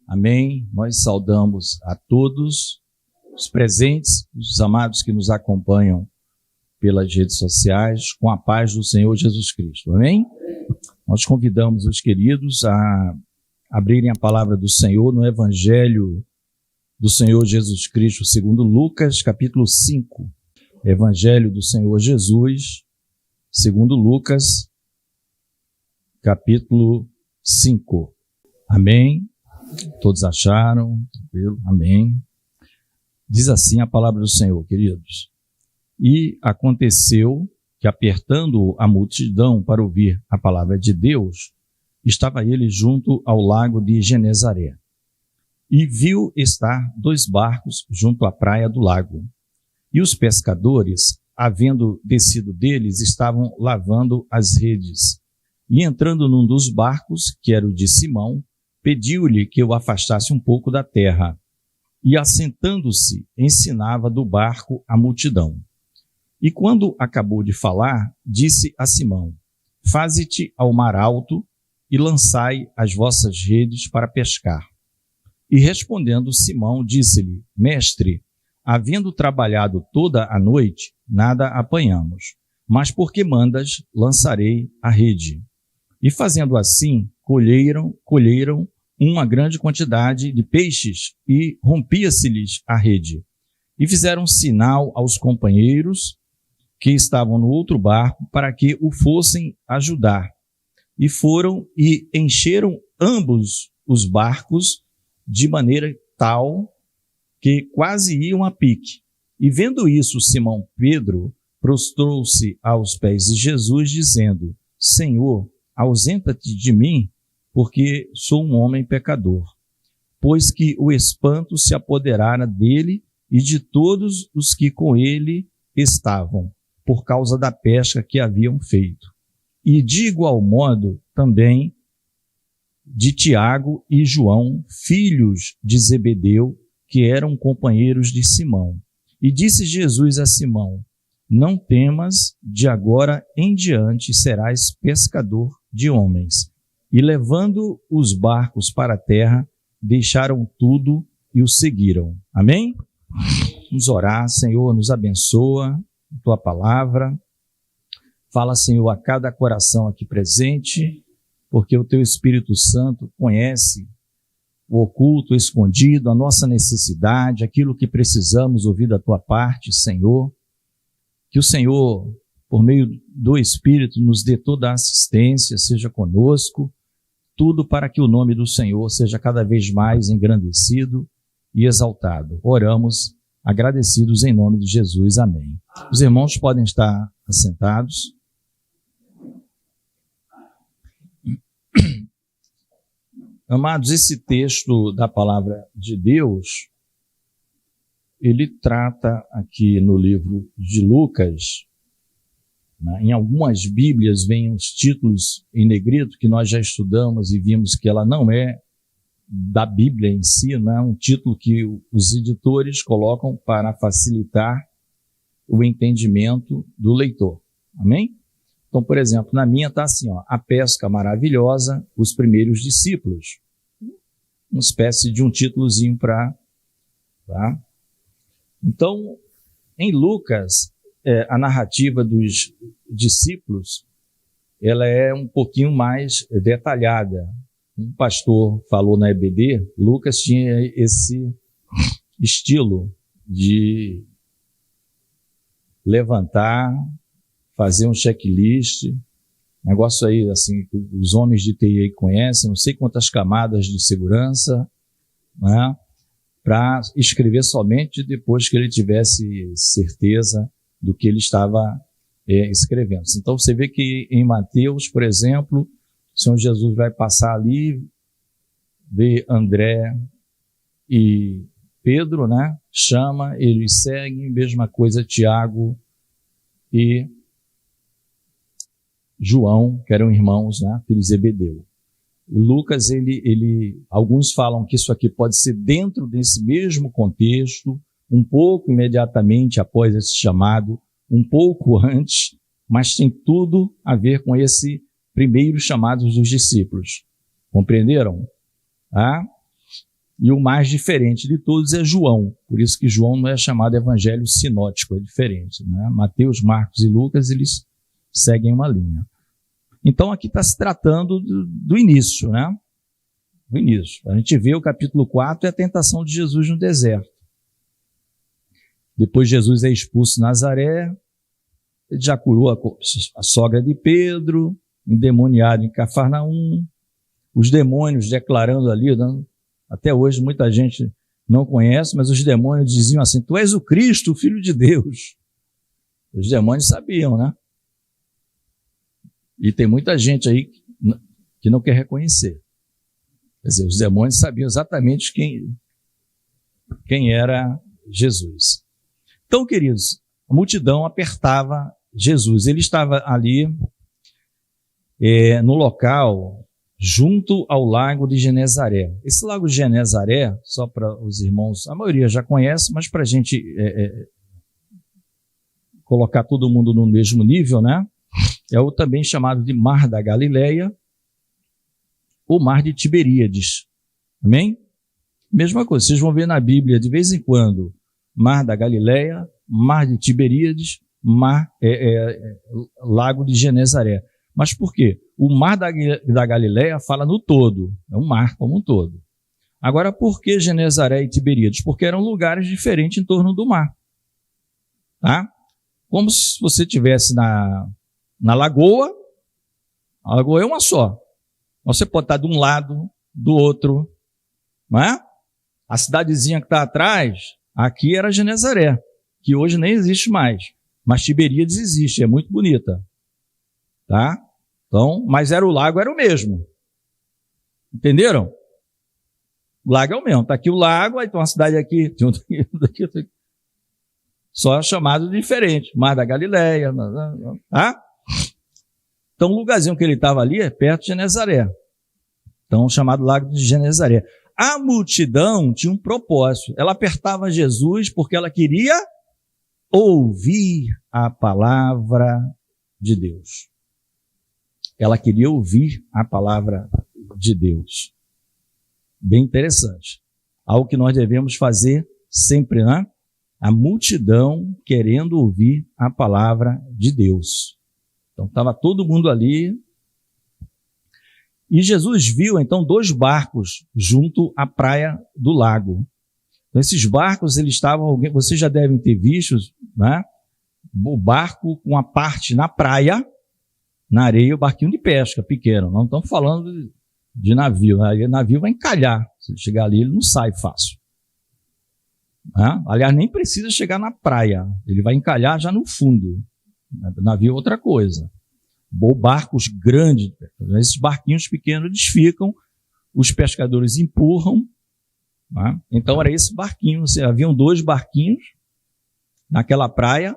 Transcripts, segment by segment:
Amém. Nós saudamos a todos os presentes, os amados que nos acompanham pelas redes sociais, com a paz do Senhor Jesus Cristo. Amém? Nós convidamos os queridos a abrirem a palavra do Senhor no Evangelho do Senhor Jesus Cristo, segundo Lucas, capítulo 5. Evangelho do Senhor Jesus, segundo Lucas, capítulo 5. Amém? Todos acharam? Tranquilo? Amém? Diz assim a palavra do Senhor, queridos. E aconteceu que, apertando a multidão para ouvir a palavra de Deus, estava ele junto ao lago de Genezaré. E viu estar 2 barcos junto à praia do lago. E os pescadores, havendo descido deles, estavam lavando as redes. E entrando num dos barcos, que era o de Simão, pediu-lhe que o afastasse um pouco da terra. E, assentando-se, ensinava do barco a multidão. E quando acabou de falar, disse a Simão: Faze-te ao mar alto e lançai as vossas redes para pescar. E respondendo Simão, disse-lhe: Mestre, havendo trabalhado toda a noite, nada apanhamos, mas porque mandas, lançarei a rede. E fazendo assim, colheram uma grande quantidade de peixes e rompia-se-lhes a rede. E fizeram sinal aos companheiros que estavam no outro barco para que o fossem ajudar. E foram e encheram ambos os barcos de maneira tal que quase iam a pique. E vendo isso, Simão Pedro prostrou-se aos pés de Jesus, dizendo: Senhor, ausenta-te de mim, porque sou um homem pecador. Pois que o espanto se apoderara dele e de todos os que com ele estavam, por causa da pesca que haviam feito. E de igual modo também de Tiago e João, filhos de Zebedeu, que eram companheiros de Simão. E disse Jesus a Simão: Não temas, de agora em diante serás pescador de homens. E levando os barcos para a terra, deixaram tudo e o seguiram. Amém? Vamos orar. Senhor, nos abençoa tua palavra. Fala, Senhor, a cada coração aqui presente, porque o teu Espírito Santo conhece o oculto, o escondido, a nossa necessidade, aquilo que precisamos ouvir da tua parte, Senhor. Que o Senhor, por meio do Espírito, nos dê toda a assistência, seja conosco, tudo para que o nome do Senhor seja cada vez mais engrandecido e exaltado. Oramos agradecidos em nome de Jesus. Amém. Os irmãos podem estar assentados. Amados, esse texto da palavra de Deus, ele trata aqui no livro de Lucas, né? Em algumas Bíblias vêm os títulos em negrito que nós já estudamos e vimos que ela não é da Bíblia em si, não é um título que os editores colocam para facilitar o entendimento do leitor. Amém? Então, por exemplo, na minha está assim, ó, A Pesca Maravilhosa, os Primeiros Discípulos. Uma espécie de um títulozinho para... Tá? Então, em Lucas, a narrativa dos discípulos, ela é um pouquinho mais detalhada. Um pastor falou na EBD, Lucas tinha esse estilo de levantar, fazer um checklist, negócio aí, assim, que os homens de TI aí conhecem, não sei quantas camadas de segurança, né, para escrever somente depois que ele tivesse certeza do que ele estava escrevendo. Então você vê que em Mateus, por exemplo, o Senhor Jesus vai passar ali, vê André e Pedro, né? Chama, eles seguem, mesma coisa Tiago e João, que eram irmãos, né? Filhos de Zebedeu. E Lucas, alguns falam que isso aqui pode ser dentro desse mesmo contexto, um pouco imediatamente após esse chamado, um pouco antes, mas tem tudo a ver com esse primeiro chamado dos discípulos. Compreenderam? E o mais diferente de todos é João. Por isso que João não é chamado evangelho sinótico, é diferente, né? Mateus, Marcos e Lucas, eles seguem uma linha. Então aqui está se tratando do início, né? Do início. A gente vê o capítulo 4 é a tentação de Jesus no deserto. Depois Jesus é expulso de Nazaré, ele já curou a sogra de Pedro, endemoniado em Cafarnaum, os demônios declarando ali, até hoje muita gente não conhece, mas os demônios diziam assim: tu és o Cristo, o Filho de Deus. Os demônios sabiam, né? E tem muita gente aí que não quer reconhecer. Quer dizer, os demônios sabiam exatamente quem era Jesus. Então, queridos, a multidão apertava Jesus. Ele estava ali no local junto ao lago de Genezaré. Esse lago de Genezaré, só para os irmãos, a maioria já conhece, mas para a gente colocar todo mundo no mesmo nível, né? É o também chamado de Mar da Galileia, ou Mar de Tiberíades. Amém? Mesma coisa, vocês vão ver na Bíblia, de vez em quando, Mar da Galileia, Mar de Tiberíades, Lago de Genezaré. Mas por quê? O Mar da Galileia fala no todo, é um mar como um todo. Agora, por que Genezaré e Tiberíades? Porque eram lugares diferentes em torno do mar. Tá? Como se você estivesse na lagoa, a lagoa é uma só. Você pode estar de um lado, do outro, não é? A cidadezinha que está atrás, aqui era Genezaré, que hoje nem existe mais. Mas Tiberíades existe, é muito bonita. Tá? Então, mas o lago era o mesmo. Entenderam? O lago é o mesmo. Está aqui o lago, aí tem uma cidade aqui, tem outra aqui. Só chamado diferente. Mar da Galileia. Tá? Então, o lugarzinho que ele estava ali é perto de Genezaré. Então, chamado Lago de Genezaré. A multidão tinha um propósito. Ela apertava Jesus porque ela queria ouvir a palavra de Deus. Ela queria ouvir a palavra de Deus. Bem interessante. Algo que nós devemos fazer sempre, né? A multidão querendo ouvir a palavra de Deus. Então, estava todo mundo ali. E Jesus viu, então, 2 barcos junto à praia do lago. Então, esses barcos, eles estavam, vocês já devem ter visto, né? O barco com a parte na praia, na areia, o barquinho de pesca pequeno. Não estamos falando de navio. Aí o navio vai encalhar. Se ele chegar ali, ele não sai fácil. Né? Aliás, nem precisa chegar na praia. Ele vai encalhar já no fundo. O navio é outra coisa. Ou barcos grandes. Esses barquinhos pequenos, eles ficam, os pescadores empurram. Né? Então, era esse barquinho. Haviam 2 barquinhos naquela praia.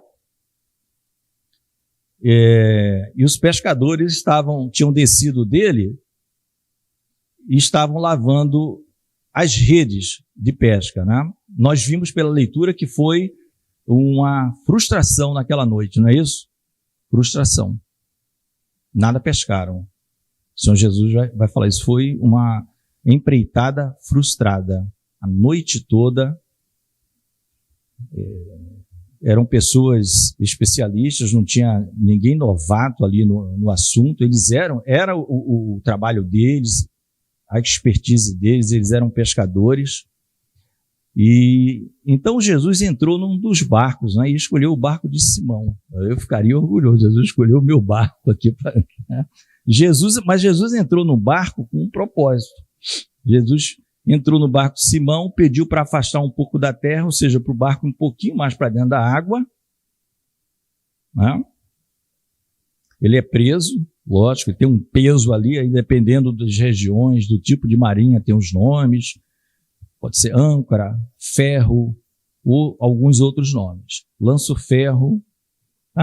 E os pescadores tinham descido dele e estavam lavando as redes de pesca, né? Nós vimos pela leitura que foi uma frustração naquela noite, não é isso? Frustração. Nada pescaram. O Senhor Jesus vai falar isso. Foi uma empreitada frustrada. A noite toda eram pessoas especialistas, não tinha ninguém novato ali no assunto. Eles era o trabalho deles, a expertise deles, eles eram pescadores. E então Jesus entrou num dos barcos, né, e escolheu o barco de Simão. Eu ficaria orgulhoso, Jesus escolheu o meu barco aqui. Né? Mas Jesus entrou no barco com um propósito. Jesus entrou no barco de Simão, pediu para afastar um pouco da terra, ou seja, para o barco um pouquinho mais para dentro da água. Né? Ele é preso, lógico, ele tem um peso ali, aí dependendo das regiões, do tipo de marinha, tem os nomes. Pode ser âncora, ferro, ou alguns outros nomes. Lanço-ferro,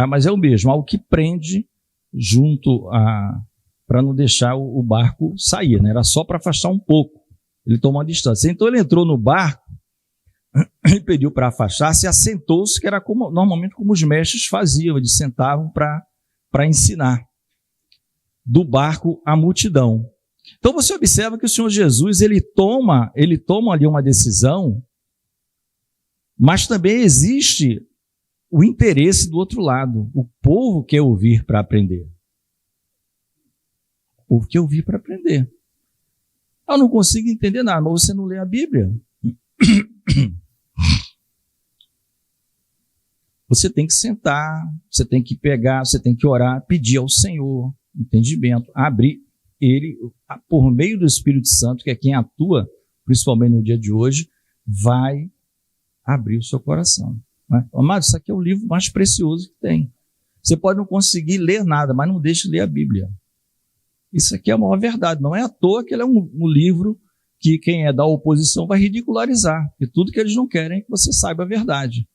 mas é o mesmo, algo que prende junto para não deixar o barco sair, né? Era só para afastar um pouco. Ele tomou uma distância. Então ele entrou no barco e pediu para afastar-se e assentou-se, que era normalmente como os mestres faziam, eles sentavam para ensinar. Do barco a multidão, Então você observa que o Senhor Jesus, ele toma ali uma decisão, mas também existe o interesse do outro lado. O povo quer ouvir para aprender. O povo quer ouvir para aprender. Eu não consigo entender nada, mas você não lê a Bíblia. Você tem que sentar, você tem que pegar, você tem que orar, pedir ao Senhor entendimento, abrir ele, por meio do Espírito Santo, que é quem atua, principalmente no dia de hoje, vai abrir o seu coração. Né? Amado, isso aqui é o livro mais precioso que tem. Você pode não conseguir ler nada, mas não deixe de ler a Bíblia. Isso aqui é a maior verdade. Não é à toa que ele é um livro que quem é da oposição vai ridicularizar. E tudo que eles não querem é que você saiba a verdade.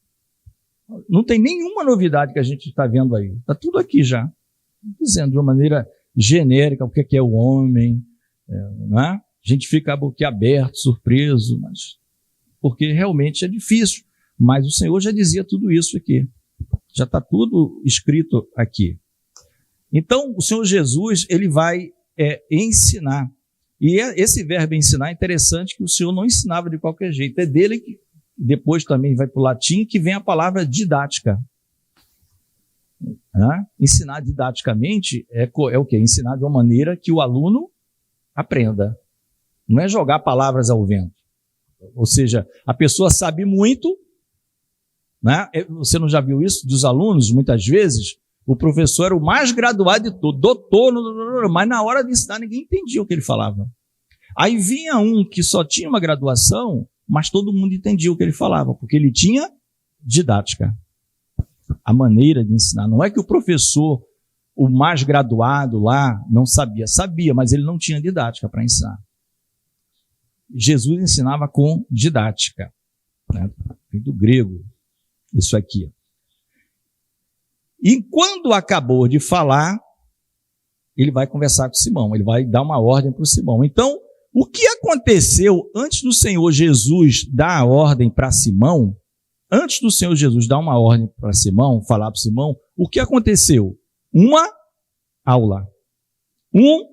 Não tem nenhuma novidade que a gente está vendo aí. Está tudo aqui já. Dizendo de uma maneira genérica o que é o homem. Não é? A gente fica boquiaberto, surpreso, mas porque realmente é difícil. Mas o Senhor já dizia tudo isso aqui. Já está tudo escrito aqui. Então, o Senhor Jesus, ele vai ensinar. E esse verbo ensinar é interessante, que o Senhor não ensinava de qualquer jeito. É dele que depois também vai para o latim, que vem a palavra didática. Ensinar didaticamente é o quê? Ensinar de uma maneira que o aluno aprenda. Não é jogar palavras ao vento. Ou seja, a pessoa sabe muito, né? Você não já viu isso dos alunos, muitas vezes? O professor era o mais graduado de todo, doutor, mas na hora de ensinar ninguém entendia o que ele falava. Aí vinha um que só tinha uma graduação, mas todo mundo entendia o que ele falava, porque ele tinha didática. A maneira de ensinar. Não é que o professor, o mais graduado lá, não sabia. Sabia, mas ele não tinha didática para ensinar. Jesus ensinava com didática. Né? Do grego, isso aqui. E quando acabou de falar, ele vai conversar com Simão, ele vai dar uma ordem para o Simão. Então, o que aconteceu antes do Senhor Jesus dar a ordem para Simão, antes do Senhor Jesus dar uma ordem para Simão, falar para Simão, o que aconteceu? Uma aula, um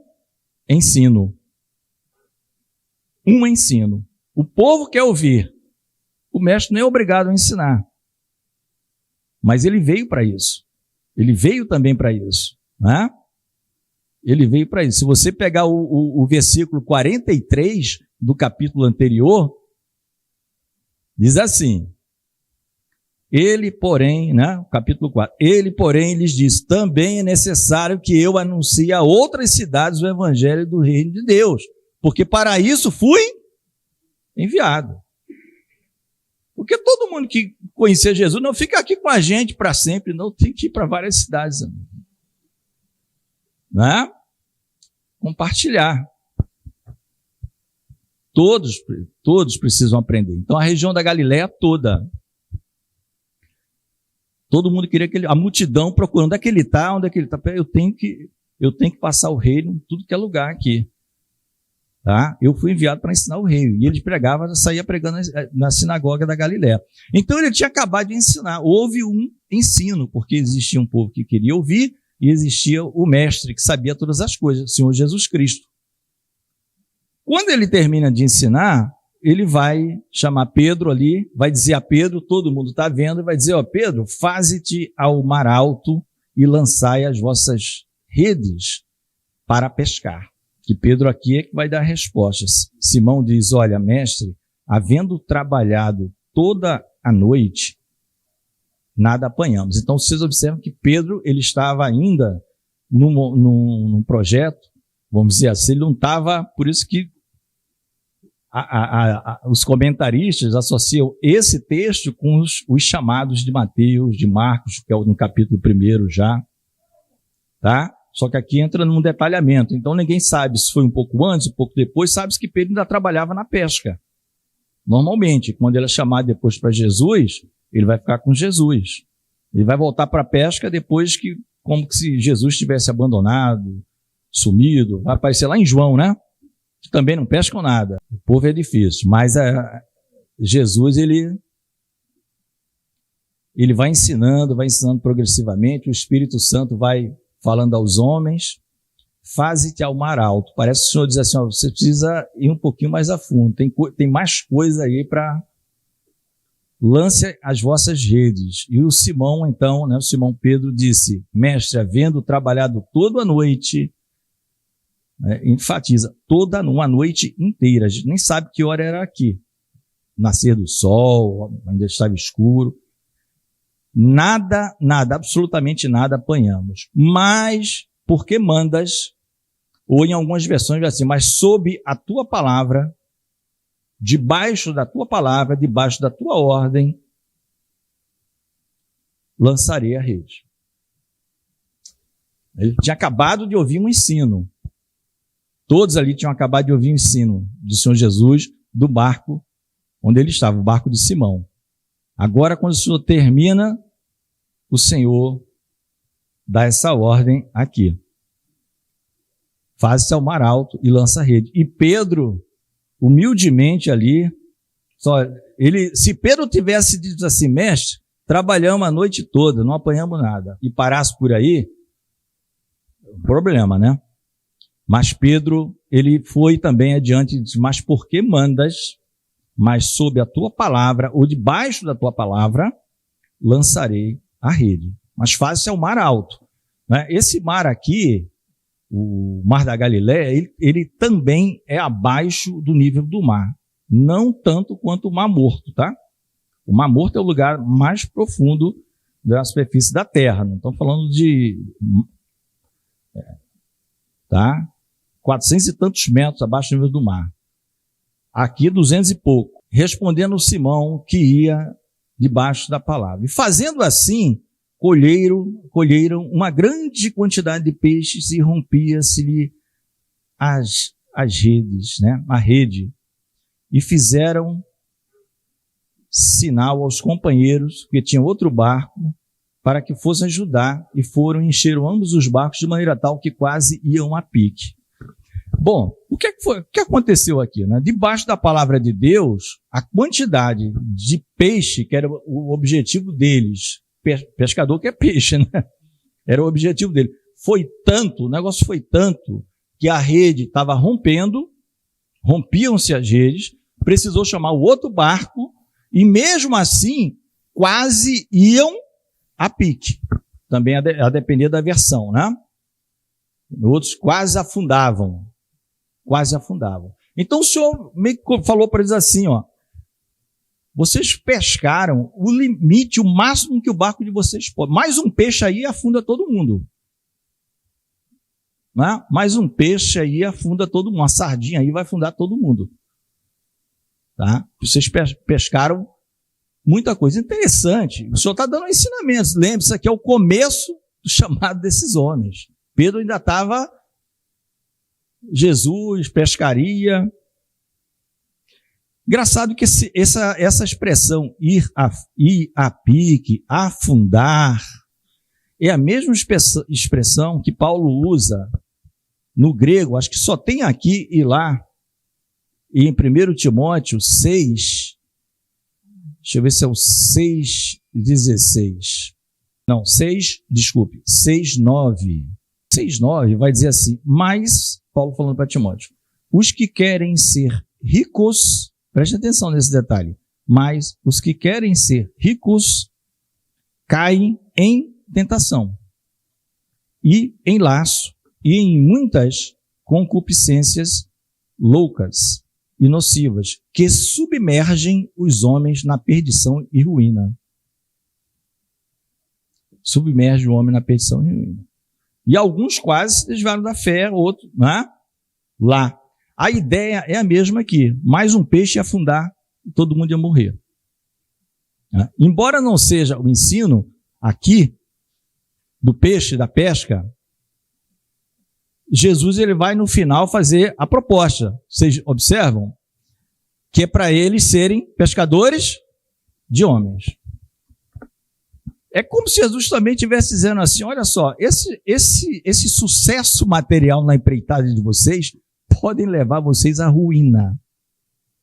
ensino. Um ensino. O povo quer ouvir. O mestre não é obrigado a ensinar. Mas ele veio para isso. Ele veio também para isso. Né? Ele veio para isso. Se você pegar o versículo 43 do capítulo anterior, diz assim: ele, porém, né, capítulo 4, ele, porém, lhes diz: também é necessário que eu anuncie a outras cidades o evangelho do reino de Deus, porque para isso fui enviado. Porque todo mundo que conhecer Jesus não fica aqui com a gente para sempre, não, tem que ir para várias cidades. Né? Compartilhar. Todos precisam aprender. Então a região da Galileia toda. Todo mundo queria a multidão procurando onde é que ele está, Eu tenho que passar o reino em tudo que é lugar aqui. Tá? Eu fui enviado para ensinar o reino. E ele saía pregando na sinagoga da Galileia. Então ele tinha acabado de ensinar. Houve um ensino, porque existia um povo que queria ouvir e existia o mestre que sabia todas as coisas, o Senhor Jesus Cristo. Quando ele termina de ensinar, ele vai chamar Pedro ali, vai dizer a Pedro, todo mundo está vendo, e vai dizer: Pedro, faze-te ao mar alto e lançai as vossas redes para pescar. Que Pedro aqui é que vai dar respostas. Simão diz: olha, mestre, havendo trabalhado toda a noite, nada apanhamos. Então vocês observam que Pedro, ele estava ainda num projeto, vamos dizer assim, ele não estava, por isso que os comentaristas associam esse texto com os chamados de Mateus, de Marcos, que é no capítulo 1 já, tá? Só que aqui entra num detalhamento. Então ninguém sabe se foi um pouco antes, um pouco depois. Sabe-se que Pedro ainda trabalhava na pesca. Normalmente, quando ele é chamado depois para Jesus, ele vai ficar com Jesus. Ele vai voltar para a pesca depois que, como que se Jesus tivesse abandonado, sumido. Vai aparecer lá em João, né? Que também não pescam nada. O povo é difícil. Mas Jesus, ele vai ensinando progressivamente. O Espírito Santo vai falando aos homens, faze-te ao mar alto. Parece que o Senhor diz assim, ó, você precisa ir um pouquinho mais a fundo, tem mais coisa aí para... Lance as vossas redes. E o Simão, então, o Simão Pedro disse, mestre, havendo trabalhado toda a noite, enfatiza, toda uma noite inteira, a gente nem sabe que hora era aqui, nascer do sol, ainda estava escuro, nada, absolutamente nada apanhamos, mas porque mandas, ou em algumas versões assim, mas sob a tua palavra, debaixo da tua palavra, debaixo da tua ordem, lançarei a rede. Ele tinha acabado de ouvir um ensino. Todos ali tinham acabado de ouvir o ensino do Senhor Jesus, do barco onde ele estava, o barco de Simão. Agora, quando o Senhor termina, o Senhor dá essa ordem aqui. Faze-se ao mar alto e lança a rede. E Pedro, humildemente ali, se Pedro tivesse dito assim, mestre, trabalhamos a noite toda, não apanhamos nada, e parasse por aí, problema, né? Mas Pedro, ele foi também adiante e disse, mas por que mandas, mas sob a tua palavra, ou debaixo da tua palavra, lançarei a rede. Mas faze-se ao mar alto. Né? Esse mar aqui, o Mar da Galileia, ele também é abaixo do nível do mar. Não tanto quanto o Mar Morto, tá? O Mar Morto é o lugar mais profundo da superfície da Terra. Não estamos falando de... Tá? 400 e tantos metros abaixo do nível do mar. Aqui 200 e pouco. Respondendo Simão que ia debaixo da palavra. E fazendo assim, colheram uma grande quantidade de peixes e rompia-se-lhe as redes, né? A rede. E fizeram sinal aos companheiros, que tinham outro barco, para que fossem ajudar, e foram e encheram ambos os barcos de maneira tal que quase iam a pique. Bom, o que aconteceu aqui? Né? Debaixo da palavra de Deus, a quantidade de peixe, que era o objetivo deles, pescador que é peixe, né? Era o objetivo dele. Foi tanto, o negócio foi tanto, que a rede estava rompendo, rompiam-se as redes, precisou chamar o outro barco, e mesmo assim, quase iam a pique. Também a depender da versão, né? Outros quase afundavam. Quase afundavam. Então o Senhor meio que falou para eles assim, ó, vocês pescaram o limite, o máximo que o barco de vocês pode. Mais um peixe aí afunda todo mundo. Né? Mais um peixe aí afunda todo mundo. Uma sardinha aí vai afundar todo mundo. Tá? Vocês pescaram muita coisa interessante. O Senhor está dando ensinamentos. Lembre-se, isso aqui é o começo do chamado desses homens. Pedro ainda estava... Jesus, pescaria. Engraçado que essa expressão ir a pique, afundar, é a mesma expressão que Paulo usa no grego, acho que só tem aqui e lá, e em 1 Timóteo 6, deixa eu ver se é o 6,16. Não, 6,9. 6,9 vai dizer assim, mas, Paulo falando para Timóteo, os que querem ser ricos, preste atenção nesse detalhe, mas os que querem ser ricos caem em tentação, e em laço, e em muitas concupiscências loucas e nocivas, que submergem os homens na perdição e ruína. Submerge o homem na perdição e ruína. E alguns quase se desviaram da fé, outros, né? Lá. A ideia é a mesma aqui. Mais um peixe ia afundar e todo mundo ia morrer. Embora não seja o ensino aqui do peixe, da pesca, Jesus ele vai no final fazer a proposta. Vocês observam? Que é para eles serem pescadores de homens. É como se Jesus também estivesse dizendo assim, olha só, esse sucesso material na empreitada de vocês podem levar vocês à ruína.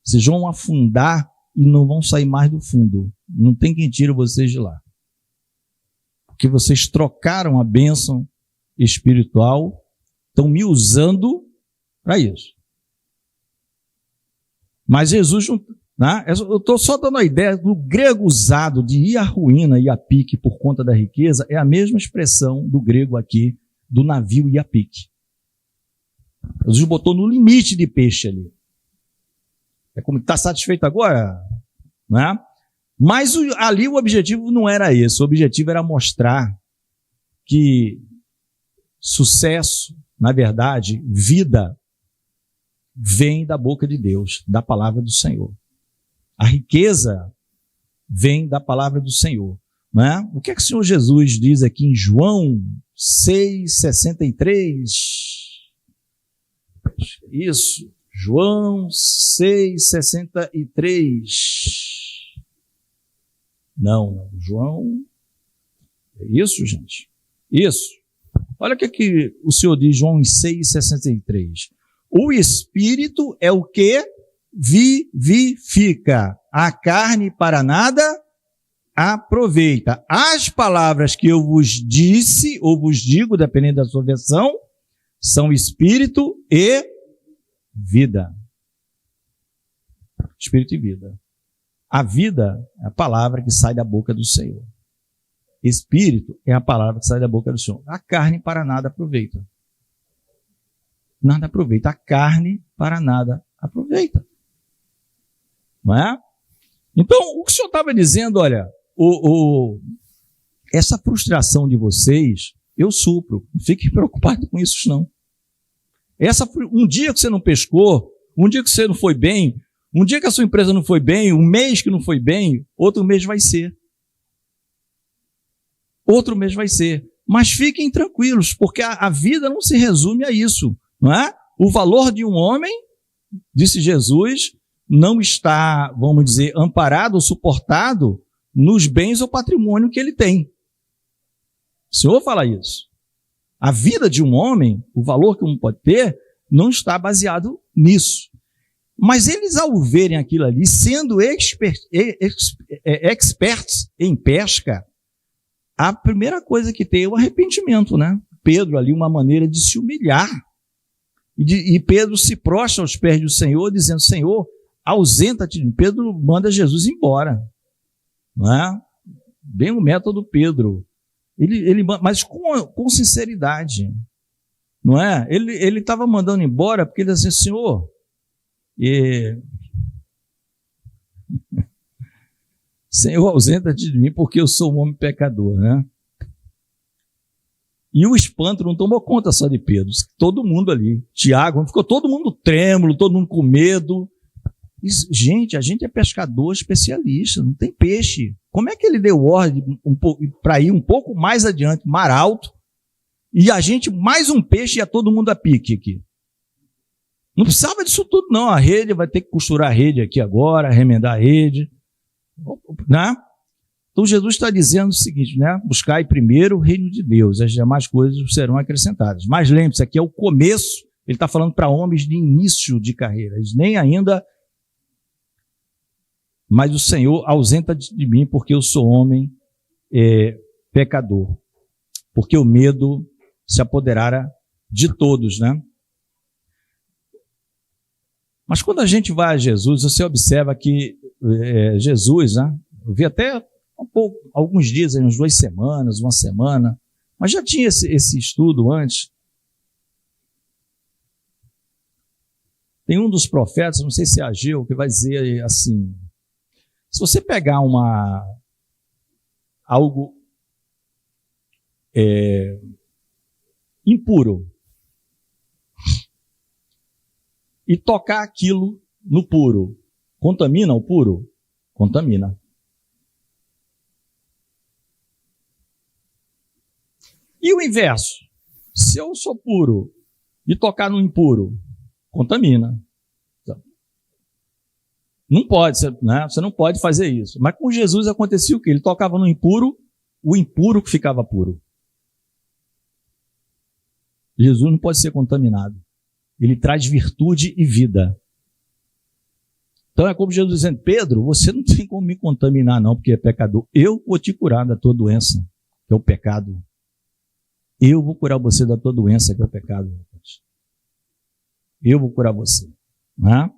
Vocês vão afundar e não vão sair mais do fundo. Não tem quem tire vocês de lá. Porque vocês trocaram a bênção espiritual, Estão me usando para isso. Mas Jesus, né? Eu estou só dando a ideia do grego usado de ir à ruína e a pique por conta da riqueza, é a mesma expressão do grego aqui, do navio e a pique. Jesus botou no limite de peixe ali. É como está satisfeito agora, né? Mas ali o objetivo não era esse. O objetivo era mostrar que sucesso, na verdade, vida, vem da boca de Deus, da palavra do Senhor. A riqueza vem da palavra do Senhor, né? O que é que o Senhor Jesus diz aqui em João 6,63? Isso, João 6,63. Não, João. É isso, gente? Isso. Olha o que o Senhor diz, João 6,63. O Espírito é o que vivifica, a carne para nada aproveita. As palavras que eu vos disse, ou vos digo, dependendo da sua versão, são espírito e vida. Espírito e vida. A vida é a palavra que sai da boca do Senhor. Espírito é a palavra que sai da boca do Senhor. A carne para nada aproveita. Nada aproveita. A carne para nada aproveita. Não é? Então, o que o Senhor estava dizendo, olha, essa frustração de vocês, eu supro. Não fiquem preocupados com isso, não. Um dia que você não pescou, um dia que você não foi bem, um dia que a sua empresa não foi bem, um mês que não foi bem, outro mês vai ser. Outro mês vai ser. Mas fiquem tranquilos, porque a vida não se resume a isso, não é? O valor de um homem, disse Jesus, não está, vamos dizer, amparado ou suportado nos bens ou patrimônio que ele tem. O Senhor fala isso. A vida de um homem, o valor que um pode ter, não está baseado nisso. Mas eles, ao verem aquilo ali, sendo experts em pesca, a primeira coisa que tem é o arrependimento, né? Pedro ali, uma maneira de se humilhar. E Pedro se prostra aos pés do Senhor, dizendo, Senhor, ausenta-te. Pedro manda Jesus embora. Não é? Bem o método Pedro. Mas com sinceridade. Não é? Ele estava mandando embora porque ele dizia, Senhor, Senhor, ausenta-te de mim porque eu sou um homem pecador, né? E o espanto não tomou conta só de Pedro, todo mundo ali, Tiago, ficou todo mundo trêmulo, todo mundo com medo. Gente, a gente é pescador especialista, não tem peixe. Como é que ele deu ordem para ir um pouco mais adiante, mar alto, e a gente, mais um peixe, ia todo mundo a pique aqui? Não precisava disso tudo, não. A rede, vai ter que costurar a rede aqui agora, remendar a rede, né? Então Jesus está dizendo o seguinte, né? Buscai primeiro o reino de Deus, as demais coisas serão acrescentadas. Mas lembre-se, aqui é o começo, ele está falando para homens de início de carreira, eles nem ainda... Mas o Senhor ausenta de mim porque eu sou homem pecador. Porque o medo se apoderara de todos, né? Mas quando a gente vai a Jesus, você observa que Jesus, né? Eu vi até alguns dias, umas 2 semanas, uma semana, mas já tinha esse estudo antes. Tem um dos profetas, não sei se é Ageu, que vai dizer assim, se você pegar algo impuro e tocar aquilo no puro, contamina o puro? Contamina. E o inverso? Se eu sou puro e tocar no impuro, contamina. Não pode, né? Você não pode fazer isso. Mas com Jesus acontecia o quê? Ele tocava no impuro, o impuro que ficava puro. Jesus não pode ser contaminado. Ele traz virtude e vida. Então é como Jesus dizendo, Pedro, você não tem como me contaminar não, porque é pecador. Eu vou te curar da tua doença, que é o pecado. Eu vou curar você da tua doença, que é o pecado. eu vou curar você. Né?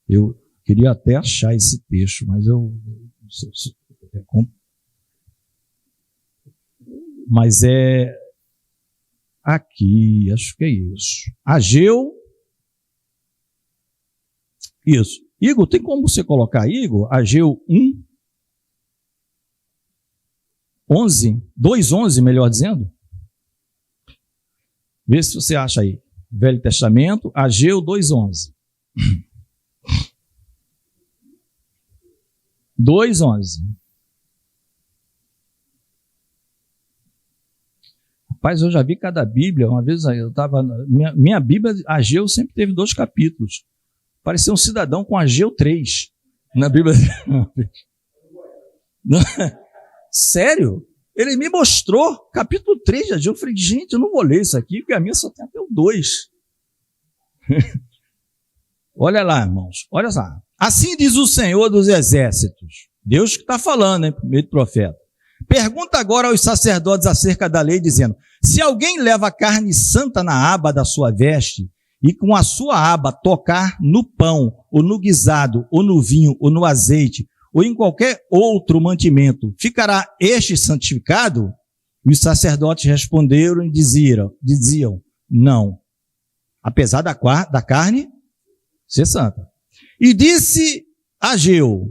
Eu queria até achar esse texto, mas mas é aqui, acho que é isso. Ageu, isso. Igor, tem como você colocar, Igor? Ageu 1, 11, 2:11, melhor dizendo. Vê se você acha aí. Velho Testamento, Ageu 2:11. 2:11. Rapaz, eu já vi cada Bíblia. Uma vez eu estava. Minha Bíblia, Ageu, sempre teve 2 capítulos. Parecia um cidadão com Ageu 3 na Bíblia. Sério? Ele me mostrou capítulo 3 de Ageu. Eu falei, gente, eu não vou ler isso aqui, porque a minha só tem até o 2. Olha lá, irmãos. Olha lá. Assim diz o Senhor dos Exércitos. Deus que está falando, hein, por meio do profeta. Pergunta agora aos sacerdotes acerca da lei, dizendo: se alguém leva carne santa na aba da sua veste, e com a sua aba tocar no pão, ou no guisado, ou no vinho, ou no azeite, ou em qualquer outro mantimento, ficará este santificado? E os sacerdotes responderam e diziam, não, apesar da carne ser santa. E disse Ageu: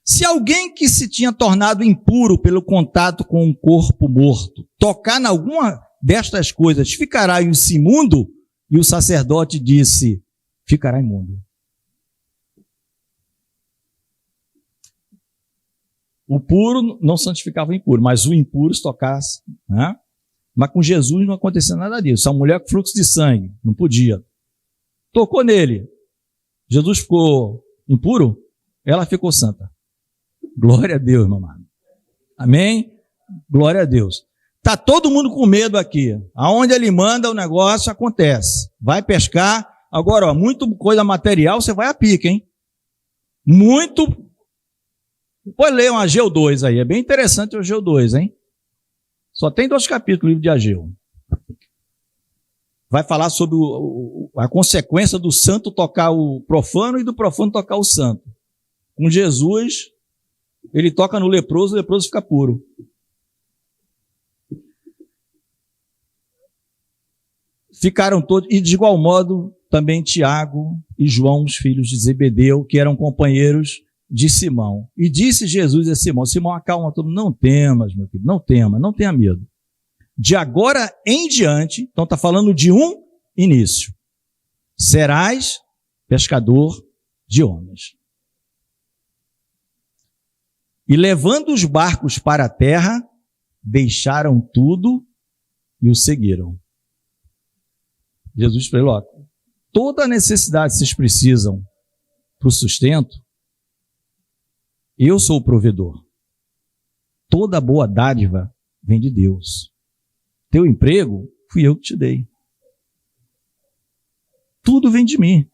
se alguém que se tinha tornado impuro pelo contato com um corpo morto, tocar em alguma destas coisas, ficará imundo? E o sacerdote disse, ficará imundo. O puro não santificava o impuro, mas o impuro se tocasse. Né? Mas com Jesus não acontecia nada disso. A mulher com fluxo de sangue, não podia. Tocou nele. Jesus ficou impuro, ela ficou santa. Glória a Deus, meu amado. Amém? Glória a Deus. Está todo mundo com medo aqui. Aonde ele manda, o negócio acontece. Vai pescar. Agora, ó, muito coisa material, você vai a pique, hein? Muito. Depois leiam Ageu 2 aí. É bem interessante o Ageu 2, hein? Só tem 2 capítulos do livro de Ageu. Vai falar sobre a consequência do santo tocar o profano e do profano tocar o santo. Com Jesus, ele toca no leproso, o leproso fica puro. Ficaram todos, e de igual modo também Tiago e João, os filhos de Zebedeu, que eram companheiros de Simão. E disse Jesus a Simão: Simão, acalma todo mundo, não temas, meu filho, não tema, não tenha medo. De agora em diante, então está falando de um início, serás pescador de homens. E levando os barcos para a terra, deixaram tudo e o seguiram. Jesus falou: toda a necessidade que vocês precisam para o sustento, eu sou o provedor. Toda boa dádiva vem de Deus. Teu emprego, fui eu que te dei. Tudo vem de mim.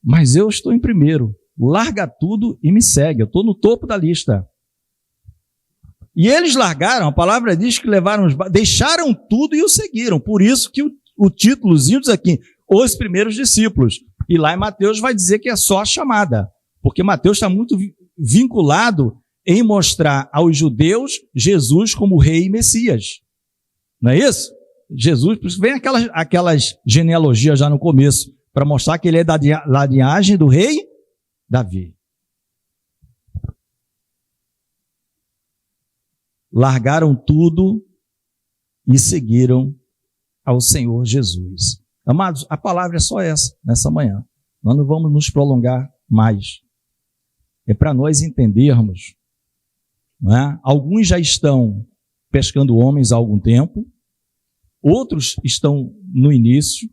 Mas eu estou em primeiro. Larga tudo e me segue. Eu estou no topo da lista. E eles largaram, a palavra diz que deixaram tudo e o seguiram. Por isso que o títulozinho diz aqui, os primeiros discípulos. E lá em Mateus vai dizer que é só a chamada. Porque Mateus está muito vinculado em mostrar aos judeus Jesus como rei e Messias. Não é isso? Jesus, por isso vem aquelas genealogias já no começo, para mostrar que ele é da linhagem do rei Davi. Largaram tudo e seguiram ao Senhor Jesus. Amados, a palavra é só essa, nessa manhã. Nós não vamos nos prolongar mais. É para nós entendermos. Não é? Alguns já estão pescando homens há algum tempo, outros estão no início,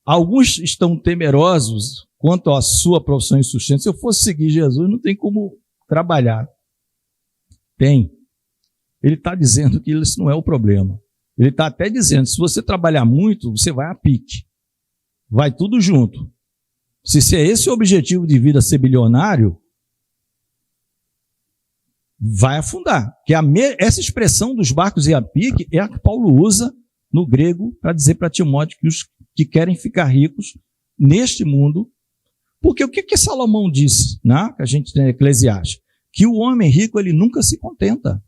alguns estão temerosos quanto à sua profissão e sustento. Se eu fosse seguir Jesus, não tem como trabalhar. Tem. Ele está dizendo que isso não é o problema. Ele está até dizendo, se você trabalhar muito, você vai a pique. Vai tudo junto. Se é esse o objetivo de vida, ser bilionário, vai afundar. Que essa expressão dos barcos e a pique é a que Paulo usa no grego para dizer para Timóteo que os que querem ficar ricos neste mundo. Porque o que Salomão disse, né? Que a gente tem em Eclesiastes? Que o homem rico, ele nunca se contenta.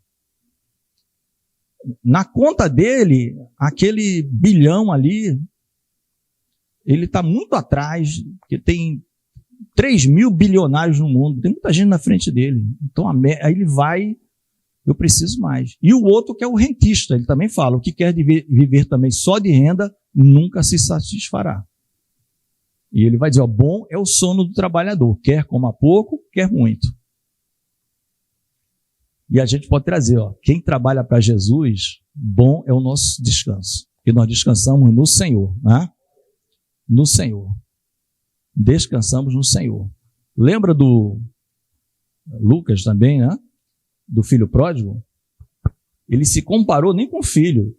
Na conta dele, aquele bilhão ali, ele está muito atrás, porque tem 3.000 bilionários no mundo, tem muita gente na frente dele. Então, aí ele vai, eu preciso mais. E o outro que é o rentista, ele também fala, o que quer viver também só de renda, nunca se satisfará. E ele vai dizer, ó, bom é o sono do trabalhador, quer coma pouco, quer muito. E a gente pode trazer, ó, quem trabalha para Jesus, bom é o nosso descanso, porque nós descansamos no Senhor, né? No Senhor. Descansamos no Senhor. Lembra do Lucas também, né? Do filho pródigo? Ele se comparou nem com o filho.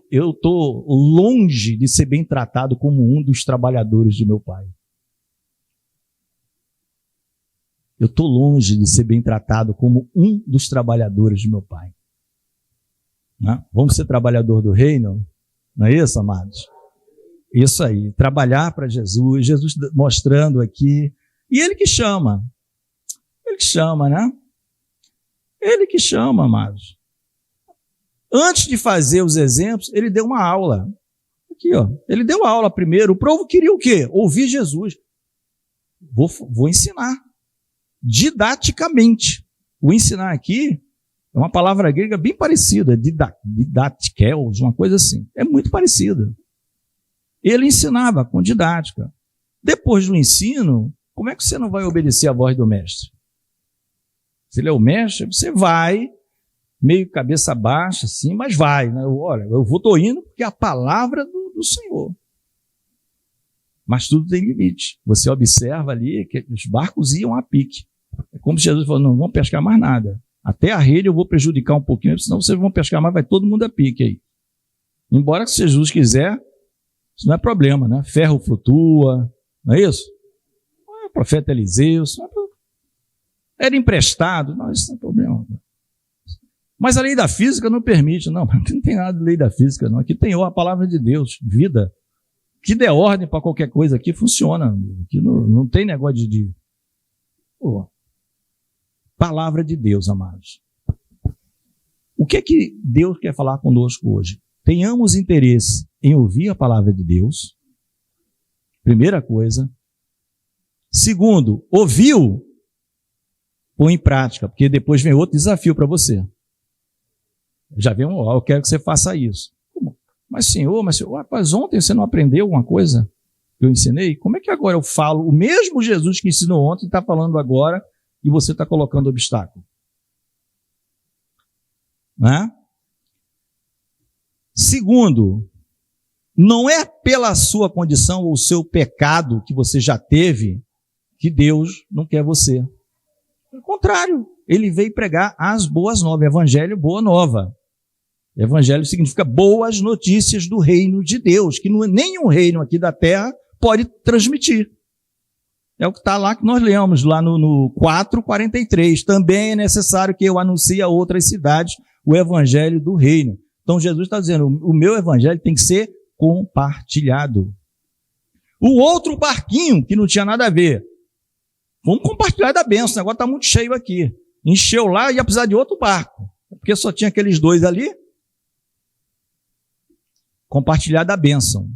Eu estou longe de ser bem tratado como um dos trabalhadores do meu pai. Eu estou longe de ser bem tratado como um dos trabalhadores do meu pai. Né? Vamos ser trabalhador do reino? Não é isso, amados? Isso aí, trabalhar para Jesus, Jesus mostrando aqui. E ele que chama. Ele que chama, né? Ele que chama, amados. Antes de fazer os exemplos, ele deu uma aula. Aqui, ó. Ele deu a aula primeiro. O povo queria o quê? Ouvir Jesus. Vou ensinar. Didaticamente. O ensinar aqui é uma palavra grega bem parecida. Didatikos, uma coisa assim. É muito parecida. Ele ensinava com didática. Depois do ensino, como é que você não vai obedecer à voz do mestre? Se ele é o mestre, você vai, meio cabeça baixa, assim, mas vai. Né? Olha, eu estou indo porque é a palavra do Senhor. Mas tudo tem limite. Você observa ali que os barcos iam a pique. É como se Jesus falou, não vão pescar mais nada. Até a rede eu vou prejudicar um pouquinho, senão vocês vão pescar mais, vai todo mundo a pique aí. Embora que se Jesus quiser, isso não é problema, né? Ferro flutua, não é isso? O profeta Eliseu, isso não é problema. Era emprestado, não, isso não é problema. Mas a lei da física não permite, não, aqui não tem nada de lei da física, não. Aqui tem a palavra de Deus, vida. Que der ordem para qualquer coisa aqui, funciona. Aqui não tem negócio de... Pô, palavra de Deus, amados. O que é que Deus quer falar conosco hoje? Tenhamos interesse em ouvir a palavra de Deus. Primeira coisa. Segundo, ouviu, põe em prática, porque depois vem outro desafio para você. Já vem eu quero que você faça isso. Mas senhor, rapaz, ontem você não aprendeu alguma coisa que eu ensinei? Como é que agora eu falo o mesmo Jesus que ensinou ontem está falando agora e você está colocando obstáculo? Né? Segundo, não é pela sua condição ou seu pecado que você já teve que Deus não quer você. Ao contrário, ele veio pregar as boas novas, evangelho boa nova. Evangelho significa boas notícias do reino de Deus, que nenhum reino aqui da terra pode transmitir. É o que está lá, que nós lemos lá no 4:43. Também é necessário que eu anuncie a outras cidades o evangelho do reino. Então Jesus está dizendo, o meu evangelho tem que ser compartilhado. O outro barquinho, que não tinha nada a ver, vamos compartilhar da bênção, o negócio está muito cheio aqui. Encheu lá e ia precisar de outro barco, porque só tinha aqueles dois ali. Compartilhar da bênção.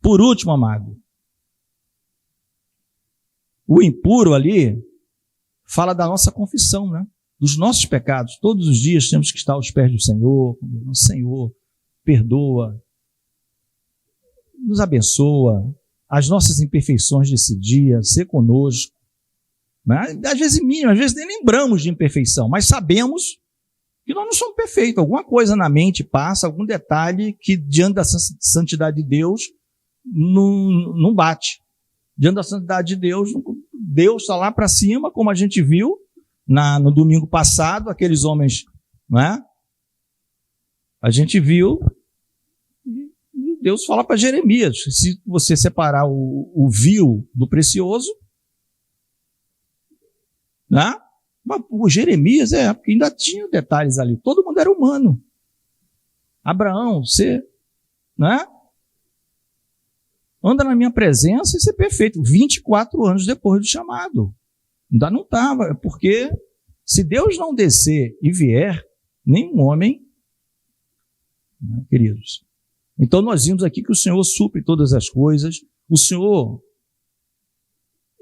Por último, amado, o impuro ali fala da nossa confissão, né? Dos nossos pecados. Todos os dias temos que estar aos pés do Senhor. Senhor, perdoa, nos abençoa, as nossas imperfeições desse dia, ser conosco. Né? Às vezes mínimo, às vezes nem lembramos de imperfeição, mas sabemos que nós não somos perfeitos. Alguma coisa na mente passa, algum detalhe que diante da santidade de Deus não bate. Diante da santidade de Deus, Deus está lá para cima, como a gente viu no domingo passado, aqueles homens, né? A gente viu, Deus fala para Jeremias, se você separar o vil do precioso, né? Mas o Jeremias, porque ainda tinha detalhes ali, todo mundo era humano. Abraão, você né? Anda na minha presença e ser perfeito. 24 anos depois do chamado. Ainda não estava, porque se Deus não descer e vier, nenhum homem, né, queridos. Então nós vimos aqui que o Senhor supre todas as coisas. O Senhor,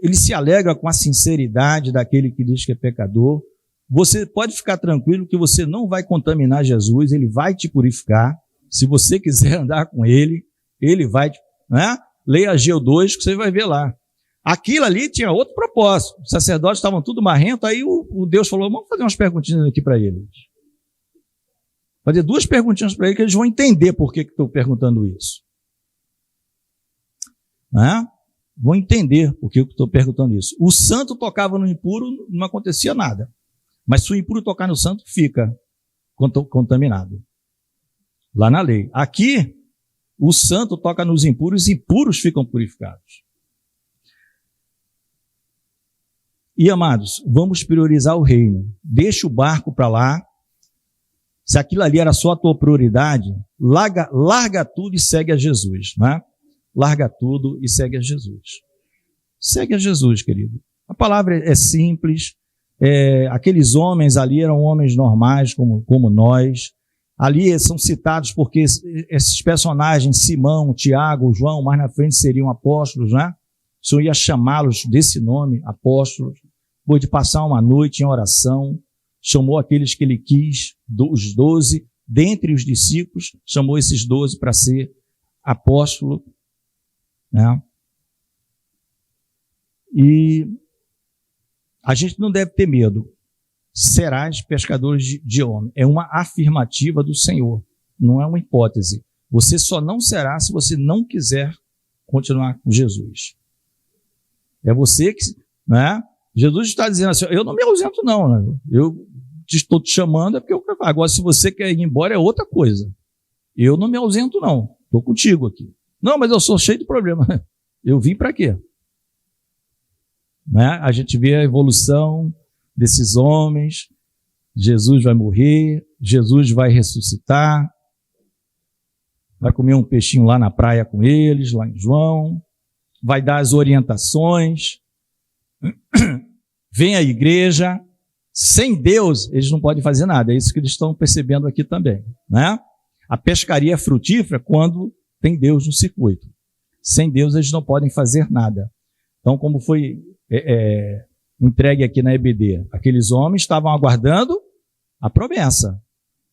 Ele se alegra com a sinceridade daquele que diz que é pecador. Você pode ficar tranquilo que você não vai contaminar Jesus, Ele vai te purificar. Se você quiser andar com Ele, Ele vai, né? Leia Ageu 2 que você vai ver lá. Aquilo ali tinha outro propósito. Os sacerdotes estavam tudo marrentos, aí o Deus falou, vamos fazer umas perguntinhas aqui para eles. Fazer 2 perguntinhas para eles que eles vão entender por que estou perguntando isso. Né? Vão entender por que eu estou perguntando isso. O santo tocava no impuro, não acontecia nada. Mas se o impuro tocar no santo, fica contaminado. Lá na lei. Aqui, o santo toca nos impuros, os impuros ficam purificados. E, amados, vamos priorizar o reino. Deixa o barco para lá. Se aquilo ali era só a tua prioridade, larga tudo e segue a Jesus. Né? Larga tudo e segue a Jesus. Segue a Jesus, querido. A palavra é simples. Aqueles homens ali eram homens normais, como nós. Ali são citados porque esses personagens, Simão, Tiago, João, mais na frente seriam apóstolos, né? O Senhor ia chamá-los desse nome, apóstolos. Depois de passar uma noite em oração, chamou aqueles que ele quis, os 12, dentre os discípulos, chamou esses 12 para ser apóstolo, né? E a gente não deve ter medo. Serás pescadores de homem. É uma afirmativa do Senhor, não é uma hipótese. Você só não será se você não quiser continuar com Jesus. É você que, né? Jesus está dizendo assim, eu não me ausento não, né? Eu estou te chamando, é porque eu quero. Agora, se você quer ir embora, é outra coisa. Eu não me ausento não, estou contigo aqui. Não, mas eu sou cheio de problema. Eu vim para quê? Né? A gente vê a evolução desses homens. Jesus vai morrer, Jesus vai ressuscitar, vai comer um peixinho lá na praia com eles, lá em João, vai dar as orientações, vem a igreja. Sem Deus eles não podem fazer nada, é isso que eles estão percebendo aqui também, né? A pescaria é frutífera quando tem Deus no circuito. Sem Deus eles não podem fazer nada. Então, como foi entregue aqui na EBD, aqueles homens estavam aguardando a promessa.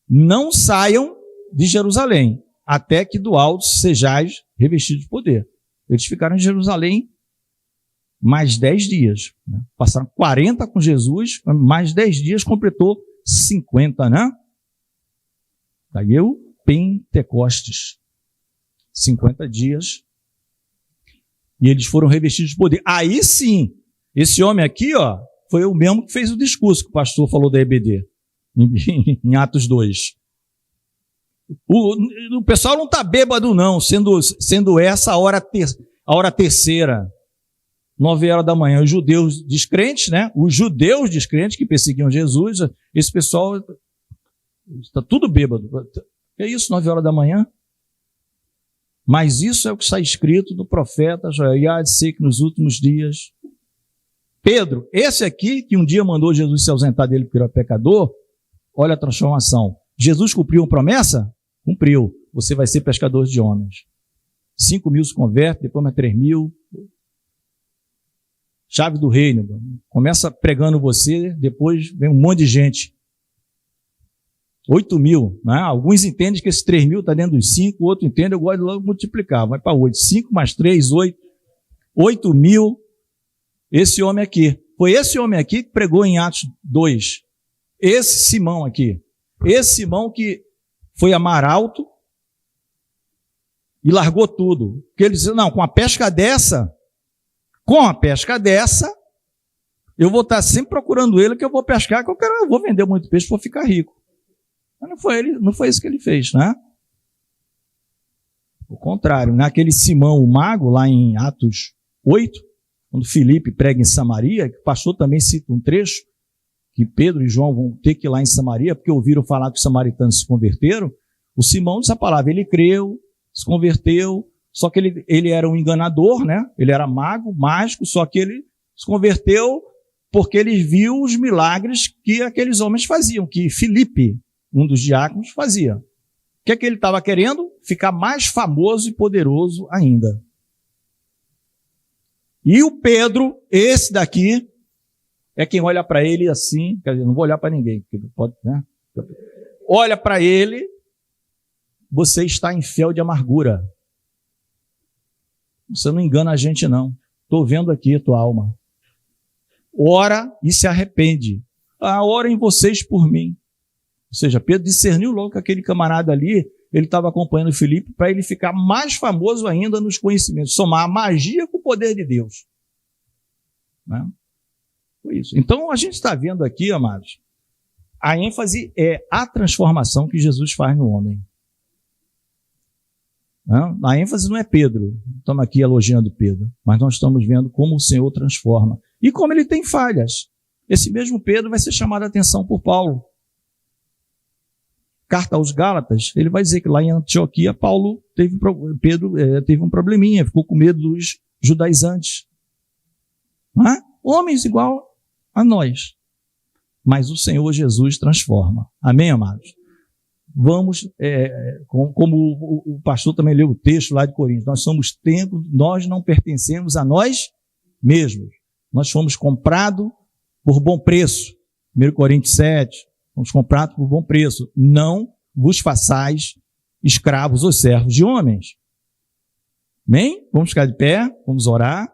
Não saiam de Jerusalém, até que do alto sejais revestidos de poder. Eles ficaram em Jerusalém mais 10 dias. Né? Passaram 40 com Jesus, mais 10 dias, completou 50, né? Daí o Pentecostes. 50 dias. E eles foram revestidos de poder. Aí sim, esse homem aqui, ó, foi o mesmo que fez o discurso que o pastor falou da EBD, em Atos 2. O pessoal não está bêbado, não, sendo essa a hora terceira, 9 horas da manhã. Os judeus descrentes, né? Os judeus descrentes que perseguiam Jesus, esse pessoal está tudo bêbado. É isso, 9 horas da manhã? Mas isso é o que está escrito no profeta Joel, de ser que nos últimos dias. Pedro, esse aqui que um dia mandou Jesus se ausentar dele porque era pecador, olha a transformação. Jesus cumpriu uma promessa? Cumpriu. Você vai ser pescador de homens. 5.000 se convertem, depois mais 3.000. Chave do reino. Começa pregando você, depois vem um monte de gente. 8.000, né? Alguns entendem que esse 3.000 está dentro dos 5, outro entende, eu gosto de logo multiplicar, vai para 8. 5 mais 3, 8. 8.000. Esse homem aqui. Foi esse homem aqui que pregou em Atos 2. Esse Simão aqui. Esse Simão que foi a mar alto e largou tudo. Porque ele disse, não, com a pesca dessa, eu vou estar sempre procurando ele, que eu vou pescar, que eu vou vender muito peixe, vou ficar rico. Mas não foi isso que ele fez, né? O contrário, naquele Simão, o mago, lá em Atos 8, quando Filipe prega em Samaria, que o pastor também cita um trecho, que Pedro e João vão ter que ir lá em Samaria, porque ouviram falar que os samaritanos se converteram. O Simão disse a palavra, ele creu, se converteu, só que ele era um enganador, né? Ele era mago, mágico, só que ele se converteu porque ele viu os milagres que aqueles homens faziam, que Filipe, um dos diáconos, fazia. O que é que ele estava querendo? Ficar mais famoso e poderoso ainda. E o Pedro, esse daqui, é quem olha para ele assim, quer dizer, não vou olhar para ninguém, porque pode, né? Olha para ele, você está em fel de amargura. Você não engana a gente, não. Estou vendo aqui a tua alma. Ora e se arrepende. Orem vocês por mim. Ou seja, Pedro discerniu logo que aquele camarada ali, ele estava acompanhando o Filipe para ele ficar mais famoso ainda nos conhecimentos, somar a magia com o poder de Deus. Né? Foi isso. Então, a gente está vendo aqui, amados, a ênfase é a transformação que Jesus faz no homem. A ênfase não é Pedro, estamos aqui elogiando Pedro, mas nós estamos vendo como o Senhor transforma. E como ele tem falhas. Esse mesmo Pedro vai ser chamado a atenção por Paulo. Carta aos Gálatas, ele vai dizer que lá em Antioquia, Pedro teve um probleminha, ficou com medo dos judaizantes. Homens igual a nós. Mas o Senhor Jesus transforma. Amém, amados? Vamos, como o pastor também leu o texto lá de Coríntios, nós somos templo, nós não pertencemos a nós mesmos. Nós fomos comprados por bom preço. 1 Coríntios 7, fomos comprados por bom preço. Não vos façais escravos ou servos de homens. Amém? Vamos ficar de pé, vamos orar.